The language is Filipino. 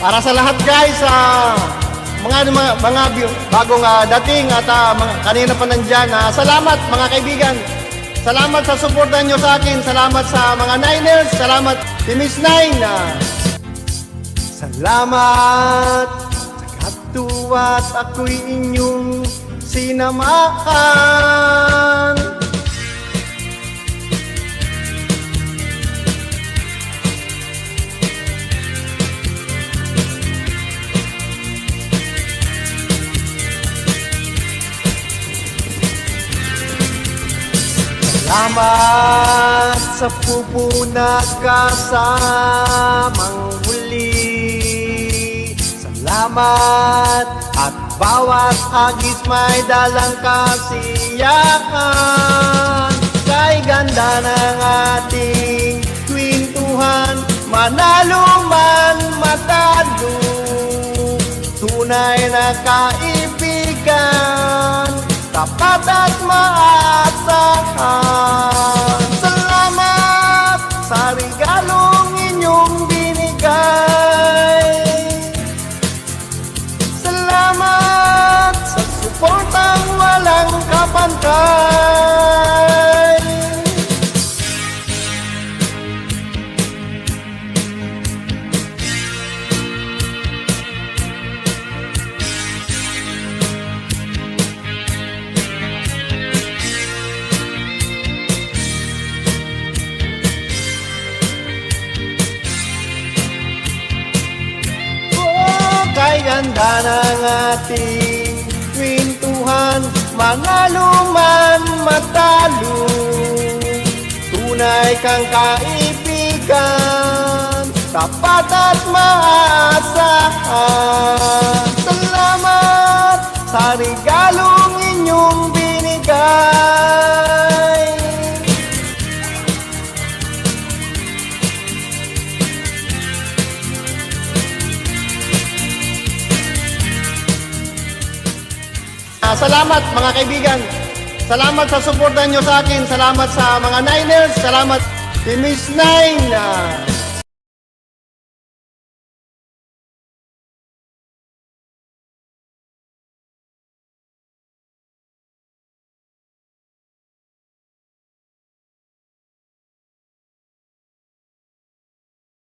Para sa lahat guys, mga bagong dating at kanina pa nandyan, salamat mga kaibigan. Salamat sa suporta nyo sa akin. Salamat sa mga Niners. Salamat Team Miss Nine. Salamat sa katuwa't ako'y inyong sinamahan. Salamat sa pupuna kasamang huli. Salamat at bawat agis may dalang kasiyahan. Kay ganda ng ating kwentuhan, manalo man matalo, tunay na kaibigan, tapat at maasahan. Salamat sa regalong inyong binigay. Salamat sa suportang walang kapantay. Kay ganda ng ating kwentuhan, manalo man matalo, tunay kang kaibigan, tapat at maasahan. Salamat sa regalong inyong binigay. Salamat mga kaibigan. Salamat sa suporta nyo sa akin. Salamat sa mga Niners. Salamat Team Miss Nine.